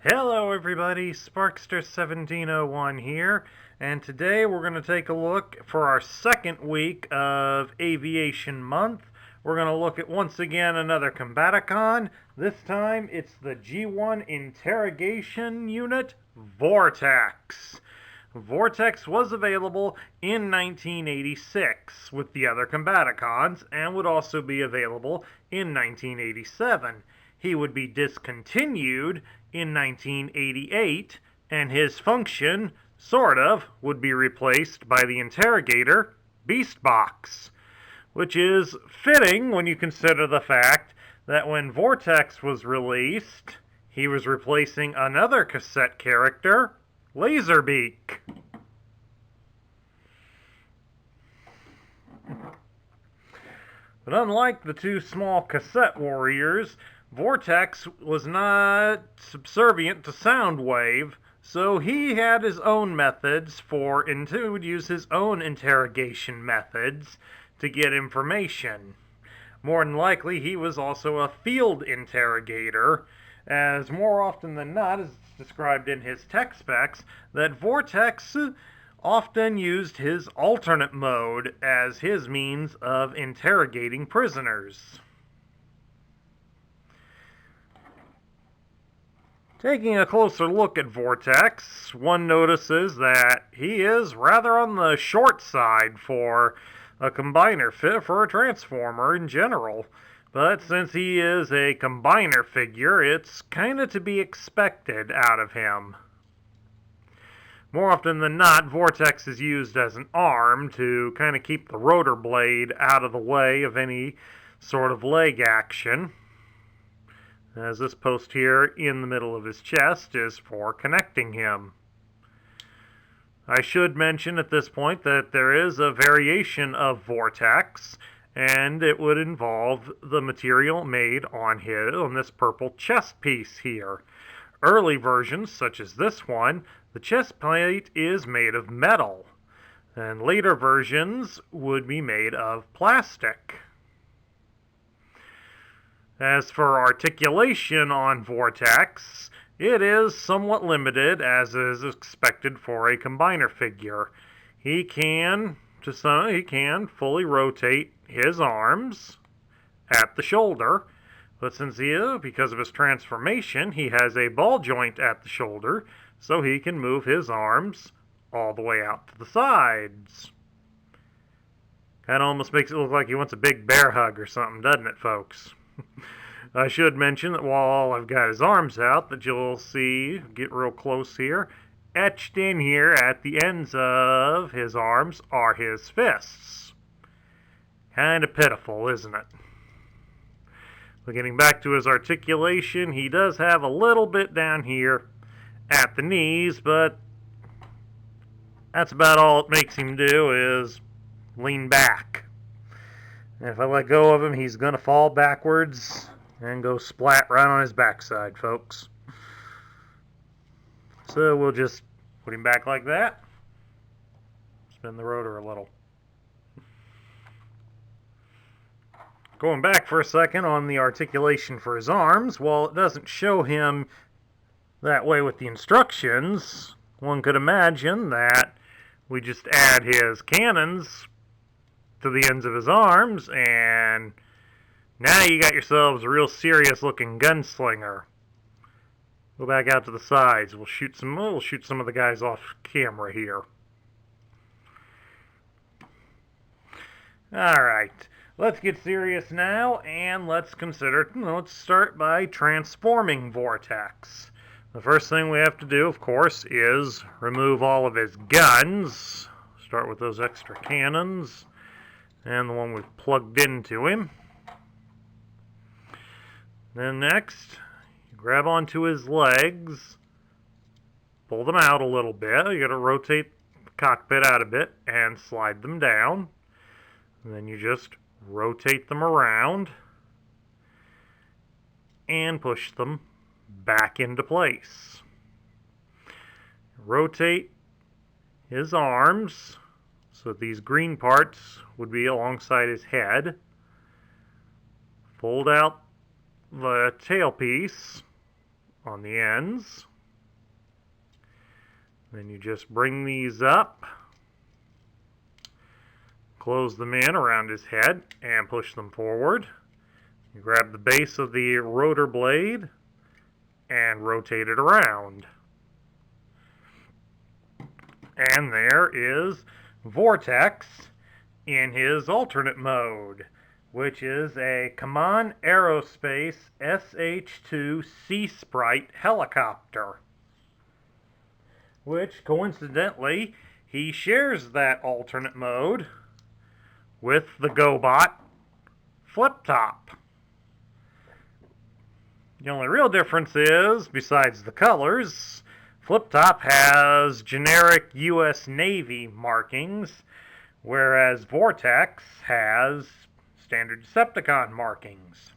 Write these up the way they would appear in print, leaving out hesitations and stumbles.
Hello everybody, Sparkster1701 here, and today we're going to take a look for our second week of Aviation Month. We're going to look at once again another Combaticon. This time it's the G1 Interrogation Unit, Vortex. Vortex was available in 1986 with the other Combaticons and would also be available in 1987. He would be discontinued in 1988, and his function, sort of, would be replaced by the Interrogator Beast Box, which is fitting when you consider the fact that when Vortex was released, he was replacing another cassette character, Laserbeak. But unlike the two small cassette warriors, Vortex was not subservient to Soundwave, so he had his own methods and would use his own interrogation methods to get information. More than likely, he was also a field interrogator, as more often than not, as described in his tech specs, that Vortex often used his alternate mode as his means of interrogating prisoners. Taking a closer look at Vortex, one notices that he is rather on the short side for a combiner fit for a transformer in general. But since he is a combiner figure, it's kinda to be expected out of him. More often than not, Vortex is used as an arm to kind of keep the rotor blade out of the way of any sort of leg action, as this post here in the middle of his chest is for connecting him. I should mention at this point that there is a variation of Vortex, and it would involve the material made on this purple chest piece here. Early versions, such as this one, the chest plate is made of metal, and later versions would be made of plastic. As for articulation on Vortex, it is somewhat limited, as is expected for a combiner figure. He can fully rotate his arms at the shoulder, but since because of his transformation, he has a ball joint at the shoulder, so he can move his arms all the way out to the sides. Kind of almost makes it look like he wants a big bear hug or something, doesn't it, folks? I should mention that while I've got his arms out, that you'll see, get real close here, etched in here at the ends of his arms are his fists. Kind of pitiful, isn't it? But getting back to his articulation, he does have a little bit down here at the knees, but that's about all it makes him do is lean back. And if I let go of him, he's going to fall backwards and go splat right on his backside, folks. So we'll just put him back like that. Spin the rotor a little. Going back for a second on the articulation for his arms, while it doesn't show him that way with the instructions, one could imagine that we just add his cannons to the ends of his arms, and now you got yourselves a real serious looking gunslinger. Go back out to the sides. We'll shoot some of the guys off camera here. Alright, let's get serious now, and let's start by transforming Vortex. The first thing we have to do, of course, is remove all of his guns. Start with those extra cannons and the one we've plugged into him. Then next, you grab onto his legs, pull them out a little bit. You got to rotate the cockpit out a bit and slide them down. And then you just rotate them around and push them back into place. Rotate his arms so these green parts would be alongside his head. Fold out the tailpiece on the ends Then you just bring these up, close them in around his head, and push them forward. You grab the base of the rotor blade and rotate it around. And there is Vortex in his alternate mode, which is a Kaman Aerospace SH-2 Sea Sprite helicopter, which coincidentally he shares that alternate mode with the GoBot Flip Top. The only real difference is, besides the colors, Flip Top has generic US Navy markings, whereas Vortex has standard Decepticon markings.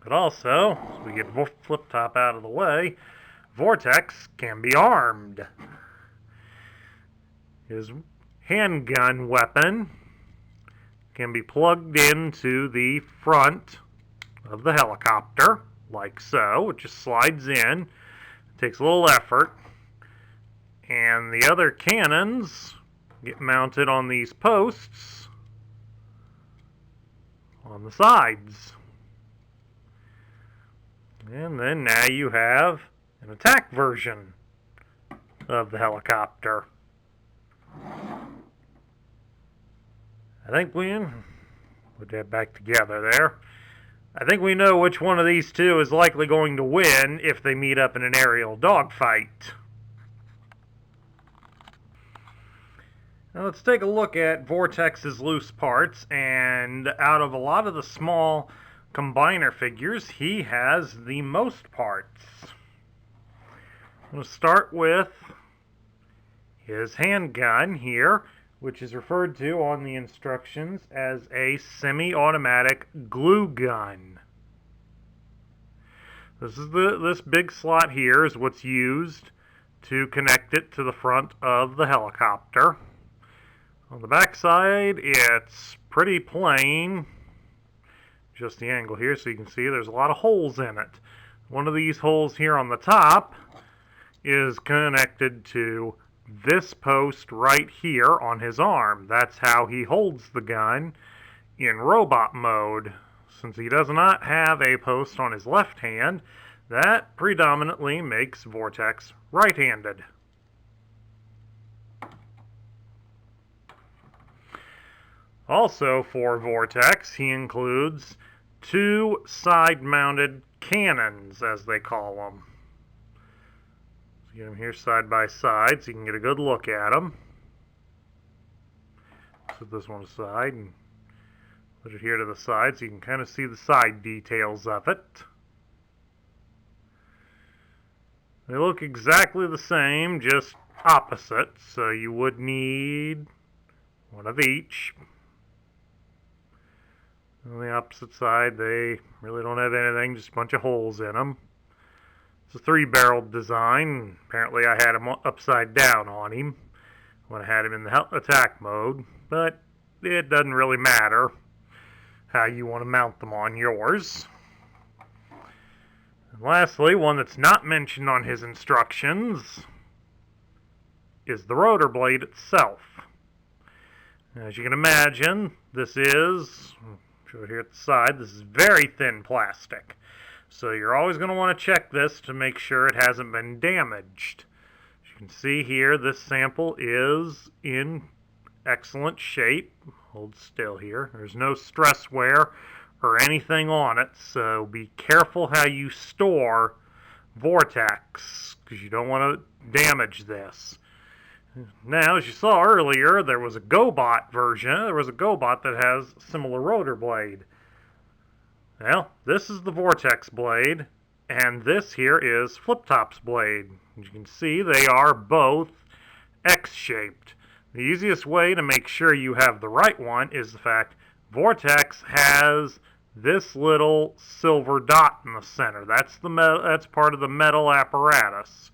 But also, as we get Flip Top out of the way, Vortex can be armed. His handgun weapon can be plugged into the front of the helicopter, like so. It just slides in. It takes a little effort. And the other cannons get mounted on these posts on the sides. And then now you have an attack version of the helicopter. I think we put that back together there. I think we know which one of these two is likely going to win if they meet up in an aerial dogfight. Now let's take a look at Vortex's loose parts, and out of a lot of the small combiner figures, he has the most parts. I'm going to start with his handgun here, which is referred to on the instructions as a semi-automatic glue gun. This big slot here is what's used to connect it to the front of the helicopter. On the back side, it's pretty plain, just the angle here, so you can see there's a lot of holes in it. One of these holes here on the top is connected to this post right here on his arm. That's how he holds the gun in robot mode. Since he does not have a post on his left hand, that predominantly makes Vortex right-handed. Also for Vortex, he includes two side-mounted cannons, as they call them. So you get them here side by side so you can get a good look at them. Put this one aside and put it here to the side so you can kind of see the side details of it. They look exactly the same, just opposite, so you would need one of each. On the opposite side, they really don't have anything, just a bunch of holes in them. It's a three-barreled design. Apparently I had him upside down on him when I had him in the attack mode, but it doesn't really matter how you want to mount them on yours. And lastly, one that's not mentioned on his instructions is the rotor blade itself. As you can imagine, this is, show it here at the side, this is very thin plastic. So you're always going to want to check this to make sure it hasn't been damaged. As you can see here, this sample is in excellent shape. Hold still here. There's no stress wear or anything on it, so be careful how you store Vortex, because you don't want to damage this. Now, as you saw earlier, there was a GoBot version. There was a GoBot that has a similar rotor blade. Well, this is the Vortex blade, and this here is Flip Top's blade. As you can see, they are both X-shaped. The easiest way to make sure you have the right one is the fact Vortex has this little silver dot in the center. That's part of the metal apparatus.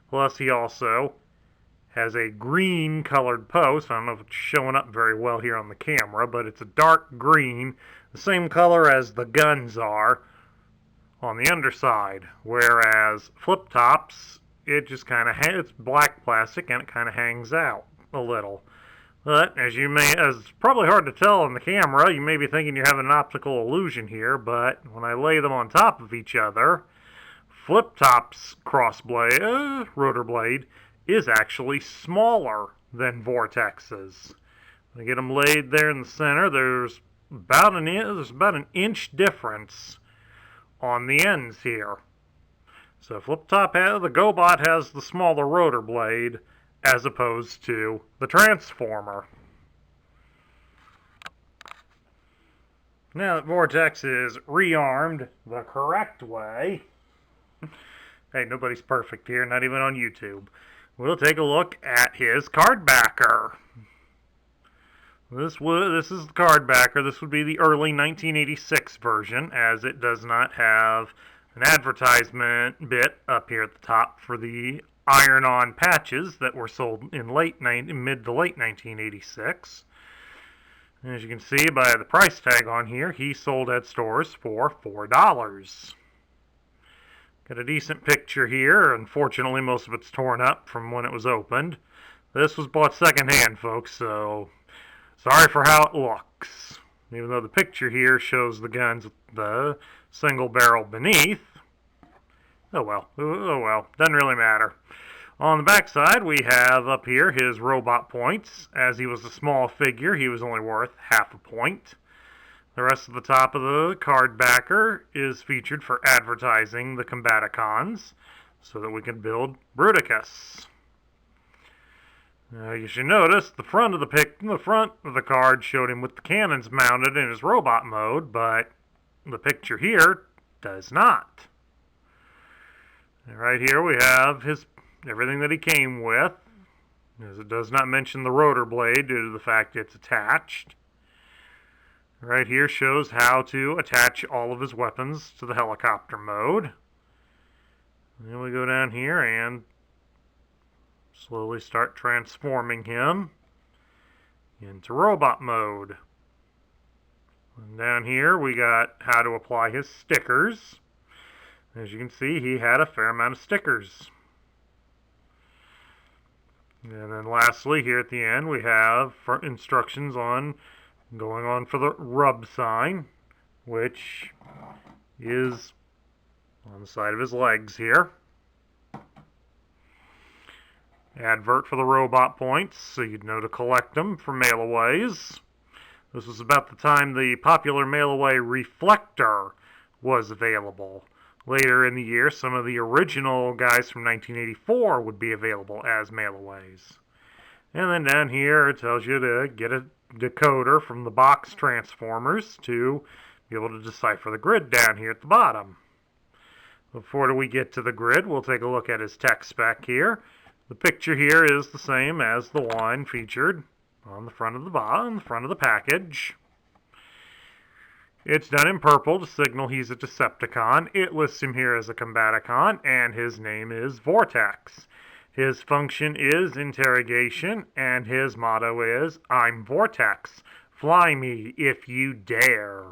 Plus, he also has a green colored post. I don't know if it's showing up very well here on the camera, but it's a dark green, the same color as the guns are on the underside, whereas Flip Top's it just kind of it's black plastic and it kind of hangs out a little. But as it's probably hard to tell on the camera, you may be thinking you're having an optical illusion here, but when I lay them on top of each other, Flip Top's rotor blade is actually smaller than Vortex's. When I get them laid there in the center, there's about an inch difference on the ends here. So the GoBot has the smaller rotor blade as opposed to the Transformer. Now that Vortex is rearmed the correct way, hey, nobody's perfect here, not even on YouTube. We'll take a look at his card backer. This is the card backer. This would be the early 1986 version, as it does not have an advertisement bit up here at the top for the iron-on patches that were sold in mid to late 1986. As you can see by the price tag on here, he sold at stores for $4. Got a decent picture here. Unfortunately, most of it's torn up from when it was opened. This was bought secondhand, folks, so sorry for how it looks. Even though the picture here shows the guns with the single barrel beneath. Oh well, doesn't really matter. On the back side, we have up here his robot points. As he was a small figure, he was only worth half a point. The rest of the top of the card backer is featured for advertising the Combaticons, so that we can build Bruticus. You should notice the front of the card showed him with the cannons mounted in his robot mode, but the picture here does not. And right here we have everything that he came with, as it does not mention the rotor blade due to the fact it's attached. Right here shows how to attach all of his weapons to the helicopter mode. And then we go down here and slowly start transforming him into robot mode. And down here we got how to apply his stickers. As you can see, he had a fair amount of stickers. And then lastly, here at the end, we have instructions on going on for the rub sign, which is on the side of his legs here. Advert for the robot points, so you'd know to collect them for mail-aways. This was about the time the popular mail-away reflector was available. Later in the year, some of the original guys from 1984 would be available as mail-aways. And then down here, it tells you to get a decoder from the box transformers to be able to decipher the grid down here at the bottom. Before we get to the grid, we'll take a look at his tech spec here. The picture here is the same as the one featured on the front of the package. It's done in purple to signal he's a Decepticon. It lists him here as a Combaticon, and his name is Vortex. His function is interrogation, and his motto is, "I'm Vortex. Fly me if you dare."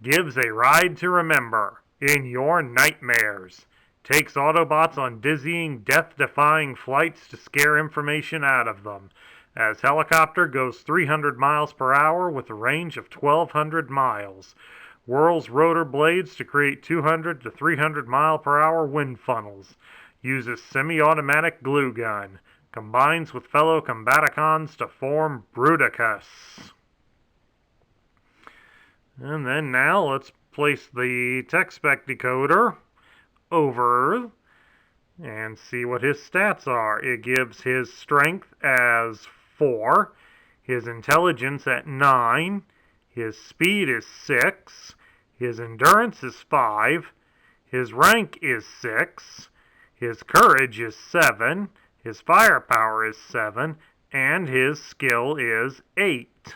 Gives a ride to remember in your nightmares. Takes Autobots on dizzying, death-defying flights to scare information out of them. As helicopter goes 300 miles per hour with a range of 1,200 miles. Whirls rotor blades to create 200 to 300 mile per hour wind funnels. Uses semi-automatic glue gun. Combines with fellow Combaticons to form Bruticus. And then now let's place the tech spec decoder over and see what his stats are. It gives his strength as 4, his intelligence at 9, his speed is 6, his endurance is 5, his rank is 6, his courage is 7, his firepower is 7, and his skill is 8.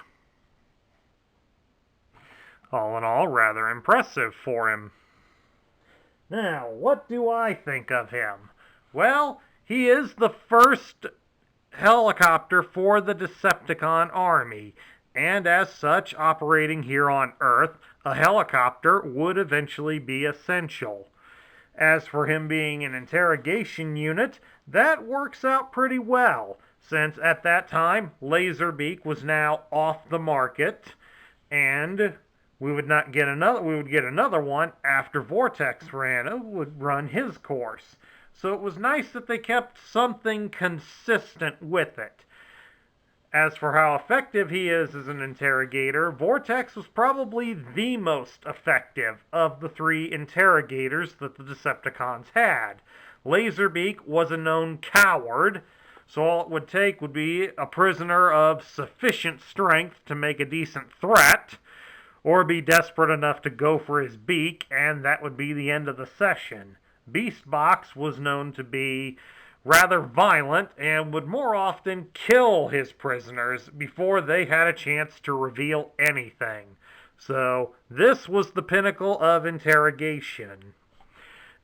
All in all, rather impressive for him. Now, what do I think of him? Well, he is the first helicopter for the Decepticon army, and as such, operating here on Earth, a helicopter would eventually be essential. As for him being an interrogation unit, that works out pretty well, since at that time Laserbeak was now off the market, and we would get another one after Vortex would run his course. So it was nice that they kept something consistent with it. As for how effective he is as an interrogator, Vortex was probably the most effective of the three interrogators that the Decepticons had. Laserbeak was a known coward, so all it would take would be a prisoner of sufficient strength to make a decent threat, or be desperate enough to go for his beak, and that would be the end of the session. Beastbox was known to be rather violent and would more often kill his prisoners before they had a chance to reveal anything. So this was the pinnacle of interrogation.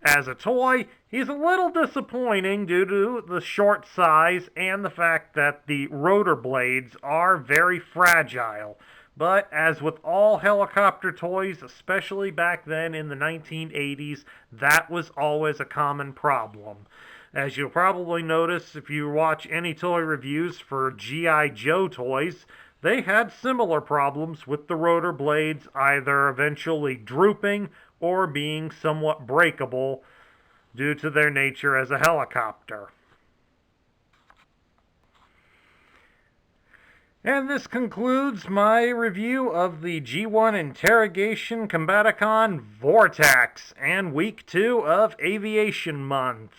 As a toy, he's a little disappointing due to the short size and the fact that the rotor blades are very fragile. But as with all helicopter toys, especially back then in the 1980s, that was always a common problem. As you'll probably notice if you watch any toy reviews for G.I. Joe toys, they had similar problems with the rotor blades either eventually drooping or being somewhat breakable due to their nature as a helicopter. And this concludes my review of the G1 Interrogation Combaticon Vortex and Week 2 of Aviation Month.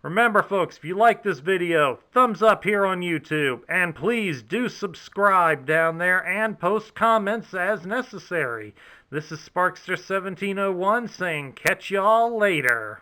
Remember, folks, if you like this video, thumbs up here on YouTube, and please do subscribe down there and post comments as necessary. This is Sparkster1701 saying catch y'all later.